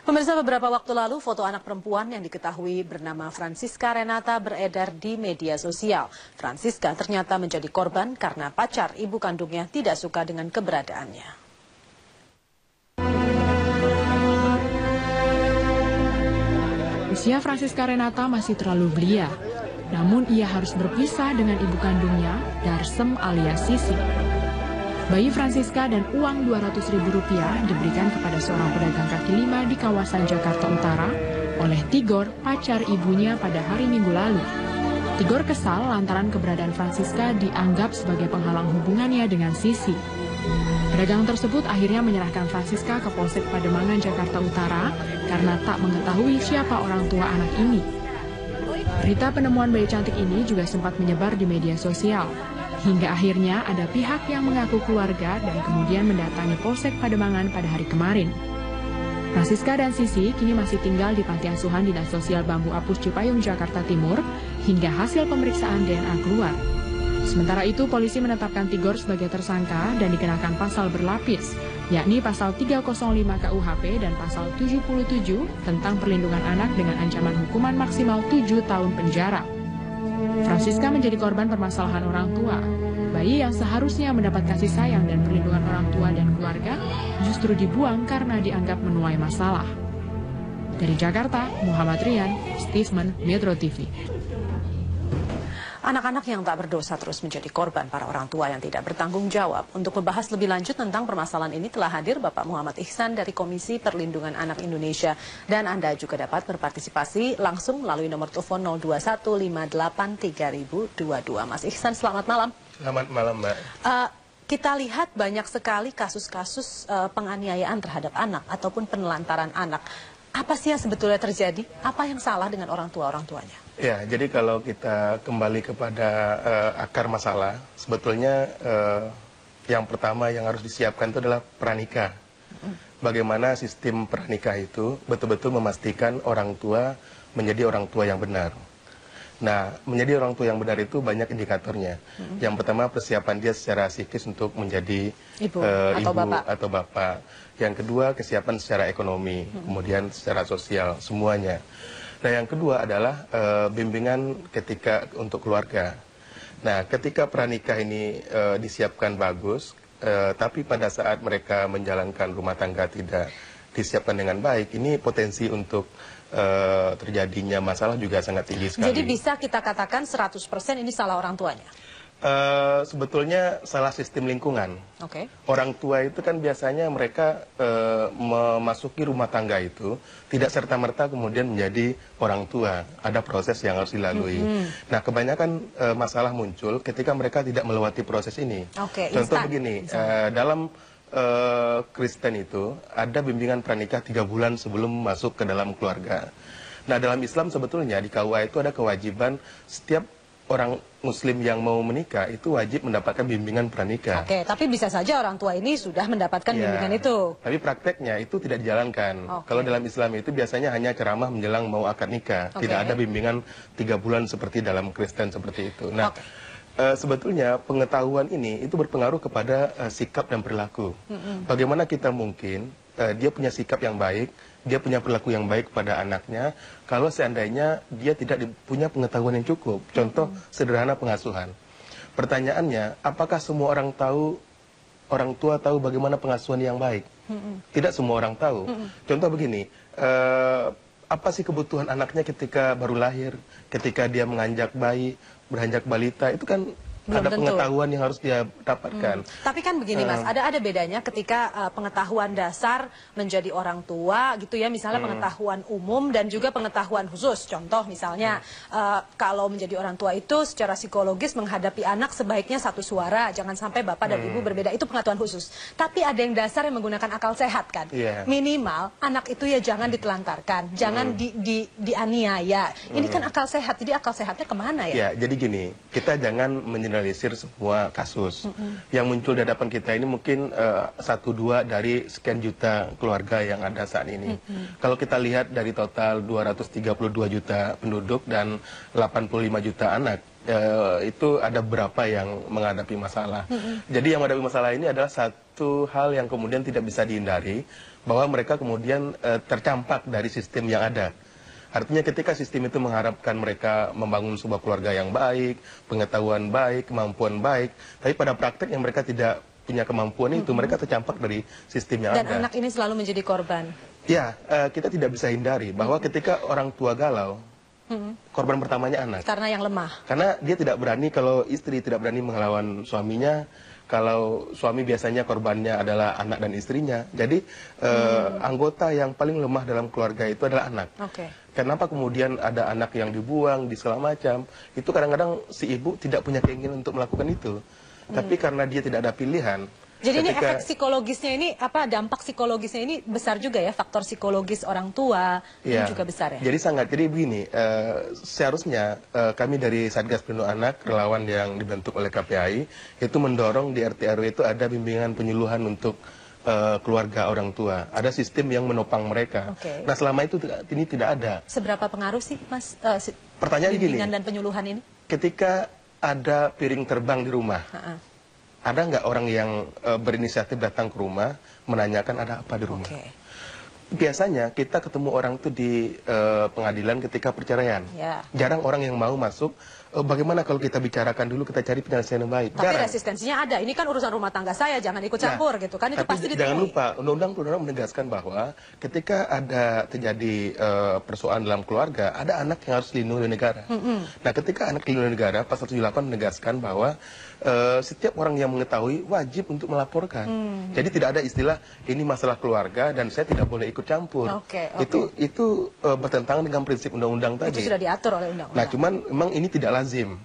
Pemirsa, beberapa waktu lalu foto anak perempuan yang diketahui bernama Francisca Renata beredar di media sosial. Francisca ternyata menjadi korban karena pacar ibu kandungnya tidak suka dengan keberadaannya. Usia Francisca Renata masih terlalu belia, namun ia harus berpisah dengan ibu kandungnya, Darsem alias Sisi. Bayi Francisca dan uang Rp200.000 diberikan kepada seorang pedagang kaki lima di kawasan Jakarta Utara oleh Tigor, pacar ibunya pada hari Minggu lalu. Tigor kesal lantaran keberadaan Francisca dianggap sebagai penghalang hubungannya dengan Sisi. Pedagang tersebut akhirnya menyerahkan Francisca ke Polsek Pademangan, Jakarta Utara karena tak mengetahui siapa orang tua anak ini. Berita penemuan bayi cantik ini juga sempat menyebar di media sosial. Hingga akhirnya ada pihak yang mengaku keluarga dan kemudian mendatangi Polsek Pademangan pada hari kemarin. Francisca dan Sisi kini masih tinggal di Panti Asuhan Dinas Sosial Bambu Apus Cipayung, Jakarta Timur, hingga hasil pemeriksaan DNA keluar. Sementara itu, polisi menetapkan Tigor sebagai tersangka dan dikenakan pasal berlapis, yakni pasal 305 KUHP dan pasal 77 tentang perlindungan anak dengan ancaman hukuman maksimal 7 tahun penjara. Francisca menjadi korban permasalahan orang tua. Bayi yang seharusnya mendapat kasih sayang dan perlindungan orang tua dan keluarga justru dibuang karena dianggap menuai masalah. Dari Jakarta, Muhammad Rian, Stephen, Metro TV. Anak-anak yang tak berdosa terus menjadi korban para orang tua yang tidak bertanggung jawab. Untuk membahas lebih lanjut tentang permasalahan ini telah hadir Bapak Muhammad Ihsan dari Komisi Perlindungan Anak Indonesia. Dan Anda juga dapat berpartisipasi langsung melalui nomor telepon 021583022. Mas Ihsan, selamat malam. Selamat malam, Mbak. Kita lihat banyak sekali kasus-kasus penganiayaan terhadap anak ataupun penelantaran anak. Apa sih yang sebetulnya terjadi? Apa yang salah dengan orang tuanya? Ya, jadi kalau kita kembali kepada akar masalah, sebetulnya yang pertama yang harus disiapkan itu adalah pranikah. Bagaimana sistem pranikah itu betul-betul memastikan orang tua menjadi orang tua yang benar. Nah, menjadi orang tua yang benar itu banyak indikatornya. Yang pertama, persiapan dia secara psikis untuk menjadi ibu atau bapak. Yang kedua, kesiapan secara ekonomi, kemudian secara sosial, semuanya. Nah, yang kedua adalah bimbingan ketika untuk keluarga. Nah, ketika pranikah ini disiapkan bagus, tapi pada saat mereka menjalankan rumah tangga tidak disiapkan dengan baik, ini potensi untuk terjadinya masalah juga sangat tinggi sekali. Jadi bisa kita katakan 100% ini salah orang tuanya? Sebetulnya salah sistem lingkungan. Okay. Orang tua itu kan biasanya mereka memasuki rumah tangga itu tidak serta-merta kemudian menjadi orang tua. Ada proses yang harus dilalui. Nah, kebanyakan masalah muncul ketika mereka tidak melewati proses ini. Okay, contoh begini, dalam Kristen itu ada bimbingan pranikah 3 bulan sebelum masuk ke dalam keluarga. Nah, dalam Islam sebetulnya di KUA itu ada kewajiban setiap orang Muslim yang mau menikah itu wajib mendapatkan bimbingan pranikah. Oke, tapi bisa saja orang tua ini sudah mendapatkan bimbingan itu. Tapi prakteknya itu tidak dijalankan. Kalau dalam Islam itu biasanya hanya ceramah menjelang mau akad nikah. Tidak ada bimbingan 3 bulan seperti dalam Kristen seperti itu. Nah, sebetulnya pengetahuan ini itu berpengaruh kepada sikap dan perilaku. Bagaimana kita mungkin dia punya sikap yang baik, dia punya perilaku yang baik pada anaknya, kalau seandainya dia tidak punya pengetahuan yang cukup. Contoh sederhana pengasuhan. Pertanyaannya, apakah semua orang tua tahu bagaimana pengasuhan yang baik? Tidak semua orang tahu. Contoh begini, apa sih kebutuhan anaknya ketika baru lahir, ketika dia menganjak bayi, beranjak balita, itu kan ada pengetahuan yang harus dia dapatkan. Tapi kan begini, Mas, ada bedanya ketika pengetahuan dasar menjadi orang tua gitu ya, misalnya pengetahuan umum dan juga pengetahuan khusus. Contoh misalnya kalau menjadi orang tua itu secara psikologis menghadapi anak sebaiknya satu suara, jangan sampai bapak dan ibu berbeda, itu pengetahuan khusus. Tapi ada yang dasar yang menggunakan akal sehat kan. Minimal anak itu ya jangan ditelantarkan, jangan dianiaya. Ini kan akal sehat, jadi akal sehatnya kemana ya? Ya, jadi gini, kita jangan menjelaskan semua kasus yang muncul di hadapan kita ini mungkin 1-2 dari sekian juta keluarga yang ada saat ini. Kalau kita lihat dari total 232 juta penduduk dan 85 juta anak, itu ada berapa yang menghadapi masalah. Jadi yang menghadapi masalah ini adalah satu hal yang kemudian tidak bisa dihindari, bahwa mereka kemudian tercampak dari sistem yang ada. Artinya ketika sistem itu mengharapkan mereka membangun sebuah keluarga yang baik, pengetahuan baik, kemampuan baik, tapi pada prakteknya mereka tidak punya kemampuan itu, mereka tercampak dari sistem yang ada. Dan anak ini selalu menjadi korban. Ya, kita tidak bisa hindari bahwa ketika orang tua galau, korban pertamanya anak. Karena yang lemah. Karena dia tidak berani, kalau istri tidak berani melawan suaminya, kalau suami biasanya korbannya adalah anak dan istrinya. Jadi anggota yang paling lemah dalam keluarga itu adalah anak. Kenapa kemudian ada anak yang dibuang, di segala macam, itu kadang-kadang si ibu tidak punya keinginan untuk melakukan itu. Tapi karena dia tidak ada pilihan. Jadi ini efek psikologisnya ini, dampak psikologisnya ini besar juga ya, faktor psikologis orang tua ini juga besar ya? Jadi begini, seharusnya kami dari Satgas Perlindungan Anak, relawan yang dibentuk oleh KPAI, itu mendorong di RT RW itu ada bimbingan penyuluhan untuk keluarga orang tua. Ada sistem yang menopang mereka. Nah selama itu ini tidak ada. Seberapa pengaruh sih Mas pertanyaan bimbingan gini, dan penyuluhan ini? Ketika ada piring terbang di rumah, ada nggak orang yang berinisiatif datang ke rumah menanyakan ada apa di rumah? Biasanya kita ketemu orang itu di pengadilan ketika perceraian. Jarang orang yang mau masuk. Bagaimana kalau kita bicarakan dulu, kita cari penyelesaian yang baik? Tapi resistensinya ada. Ini kan urusan rumah tangga saya, jangan ikut campur gitu kan? Itu pasti ditemui. Jangan lupa, undang-undang menegaskan bahwa ketika ada terjadi persoalan dalam keluarga, ada anak yang harus dilindungi oleh negara. Nah, ketika anak dilindungi oleh negara, pasal 78 menegaskan bahwa setiap orang yang mengetahui wajib untuk melaporkan. Jadi tidak ada istilah ini masalah keluarga dan saya tidak boleh ikut campur. Itu bertentangan dengan prinsip undang-undang tadi. Itu sudah diatur oleh undang-undang. Nah, cuman memang ini tidak lazim.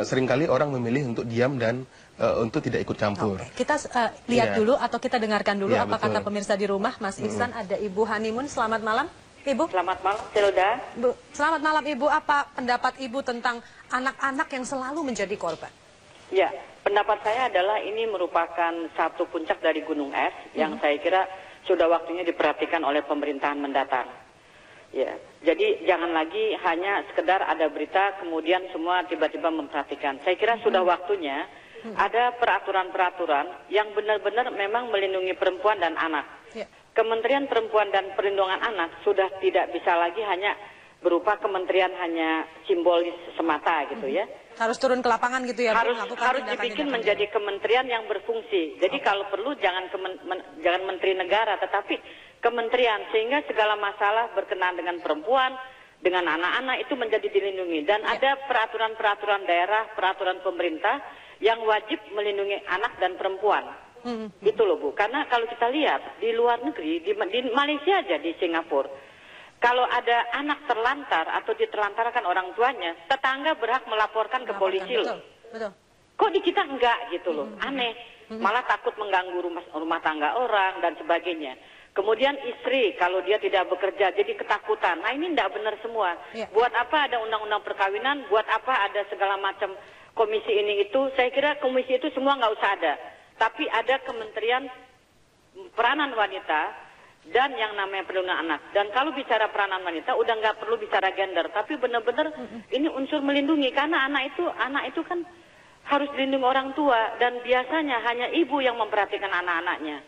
Seringkali orang memilih untuk diam dan untuk tidak ikut campur. Kita lihat dulu atau kita dengarkan dulu apa kata pemirsa di rumah. Mas Ihsan, ada Ibu Hanimun. Selamat malam, Ibu. Selamat malam, Zelda. Selamat malam, Ibu. Apa pendapat Ibu tentang anak-anak yang selalu menjadi korban? Ya, pendapat saya adalah ini merupakan satu puncak dari gunung es yang saya kira sudah waktunya diperhatikan oleh pemerintahan mendatang. Ya, jadi jangan lagi hanya sekedar ada berita kemudian semua tiba-tiba memperhatikan. Saya kira sudah waktunya ada peraturan-peraturan yang benar-benar memang melindungi perempuan dan anak. Kementerian Perempuan dan Perlindungan Anak sudah tidak bisa lagi hanya berupa kementerian hanya simbolis semata gitu ya. Harus turun ke lapangan gitu ya. Harus dibikin menjadi kementerian yang berfungsi. Jadi kalau perlu jangan menteri negara tetapi kementerian, sehingga segala masalah berkenaan dengan perempuan, dengan anak-anak itu menjadi dilindungi. Dan ada peraturan-peraturan daerah, peraturan pemerintah yang wajib melindungi anak dan perempuan. Itu loh Bu. Karena kalau kita lihat di luar negeri, di Malaysia aja, di Singapura, kalau ada anak terlantar atau diterlantarkan orang tuanya, tetangga berhak melaporkan ke polisi loh. Kok di kita enggak gitu loh, aneh. Malah takut mengganggu rumah tangga orang dan sebagainya. Kemudian istri, kalau dia tidak bekerja jadi ketakutan. Nah ini enggak benar semua. Buat apa ada undang-undang perkawinan, buat apa ada segala macam komisi ini itu. Saya kira komisi itu semua nggak usah ada. Tapi ada kementerian peranan wanita dan yang namanya perlindungan anak. Dan kalau bicara peranan wanita udah nggak perlu bicara gender, tapi benar-benar ini unsur melindungi karena anak itu kan harus dilindungi orang tua dan biasanya hanya ibu yang memperhatikan anak-anaknya.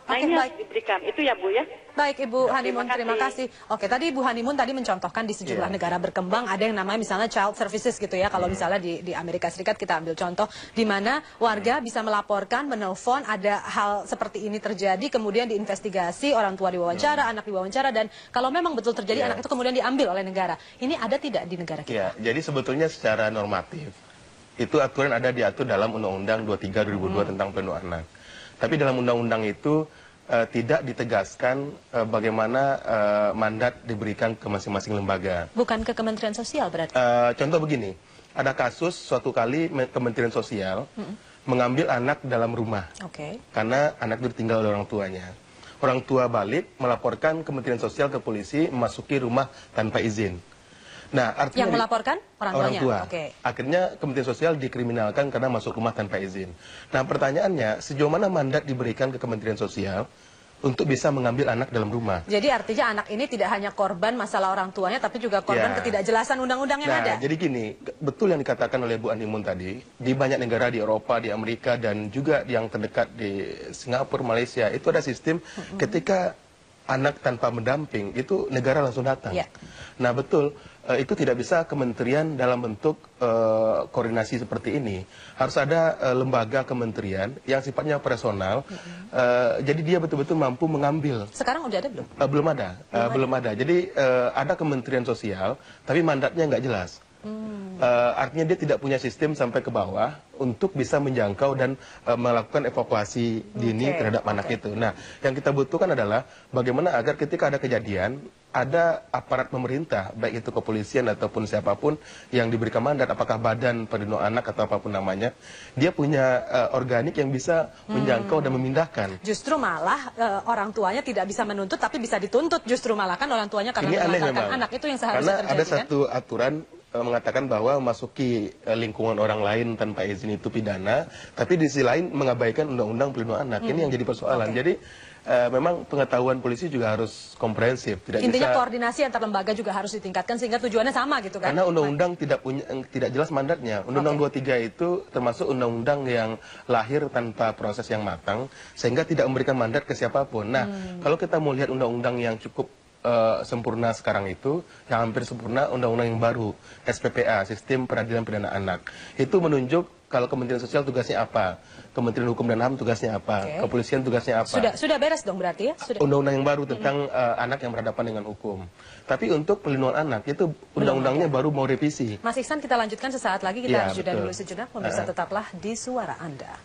Nah ini harus diberikan, itu ya Bu ya. Baik Ibu Hanimun, terima kasih. Oke, tadi Ibu Hanimun tadi mencontohkan di sejumlah negara berkembang ada yang namanya misalnya child services gitu ya. Kalau misalnya di Amerika Serikat kita ambil contoh di mana warga bisa melaporkan, menelpon ada hal seperti ini terjadi, kemudian diinvestigasi, orang tua diwawancara, anak diwawancara, dan kalau memang betul terjadi anak itu kemudian diambil oleh negara. Ini ada tidak di negara kita? Jadi sebetulnya secara normatif itu aturan ada diatur dalam Undang-Undang 23 2002 tentang perlindungan anak. Tapi dalam undang-undang itu tidak ditegaskan bagaimana mandat diberikan ke masing-masing lembaga. Bukan ke Kementerian Sosial berarti? Contoh begini, ada kasus suatu kali Kementerian Sosial mengambil anak dalam rumah. Karena anak itu ditinggal oleh orang tuanya. Orang tua balik melaporkan Kementerian Sosial ke polisi memasuki rumah tanpa izin. Nah, artinya yang melaporkan orang tua. Akhirnya Kementerian Sosial dikriminalkan karena masuk rumah tanpa izin. Nah, pertanyaannya, sejauh mana mandat diberikan ke Kementerian Sosial untuk bisa mengambil anak dalam rumah? Jadi artinya anak ini tidak hanya korban masalah orang tuanya, tapi juga korban ketidakjelasan undang-undang yang ada. Jadi gini, betul yang dikatakan oleh Bu Hanimun tadi, di banyak negara di Eropa, di Amerika, dan juga yang terdekat di Singapura, Malaysia, itu ada sistem ketika anak tanpa mendamping, itu negara langsung datang. Ya. Nah betul, itu tidak bisa kementerian dalam bentuk koordinasi seperti ini. Harus ada lembaga kementerian yang sifatnya personal, jadi dia betul-betul mampu mengambil. Sekarang udah ada belum? Belum ada. Jadi ada Kementerian Sosial, tapi mandatnya nggak jelas. Artinya dia tidak punya sistem sampai ke bawah untuk bisa menjangkau dan melakukan evakuasi dini terhadap anak itu. Nah, yang kita butuhkan adalah bagaimana agar ketika ada kejadian, ada aparat pemerintah, baik itu kepolisian ataupun siapapun yang diberikan mandat, apakah badan perlindungan anak atau apapun namanya, dia punya organik yang bisa menjangkau dan memindahkan. Justru malah orang tuanya tidak bisa menuntut, tapi bisa dituntut justru malah kan orang tuanya karena Ini aneh menelantarkan memang. anak. Itu yang seharusnya Karena terjadi ada satu aturan mengatakan bahwa memasuki lingkungan orang lain tanpa izin itu pidana, tapi di sisi lain mengabaikan undang-undang perlindungan anak. Ini yang jadi persoalan. Jadi memang pengetahuan polisi juga harus komprehensif. Intinya koordinasi antar lembaga juga harus ditingkatkan sehingga tujuannya sama gitu kan? Karena undang-undang tidak jelas mandatnya. Undang-undang 23 itu termasuk undang-undang yang lahir tanpa proses yang matang, sehingga tidak memberikan mandat ke siapapun. Nah, kalau kita mau lihat undang-undang yang cukup sempurna sekarang itu, yang hampir sempurna, undang-undang yang baru, SPPA, Sistem Peradilan Pidana Anak. Itu menunjuk kalau Kementerian Sosial tugasnya apa, Kementerian Hukum dan HAM tugasnya apa, kepolisian tugasnya apa. Sudah beres dong berarti ya? Undang-undang yang baru tentang anak yang berhadapan dengan hukum. Tapi untuk perlindungan anak, itu undang-undangnya baru mau revisi. Mas Iksan, kita lanjutkan sesaat lagi, kita harus jeda betul. dulu sejenak. Pemirsa tetaplah di Suara Anda.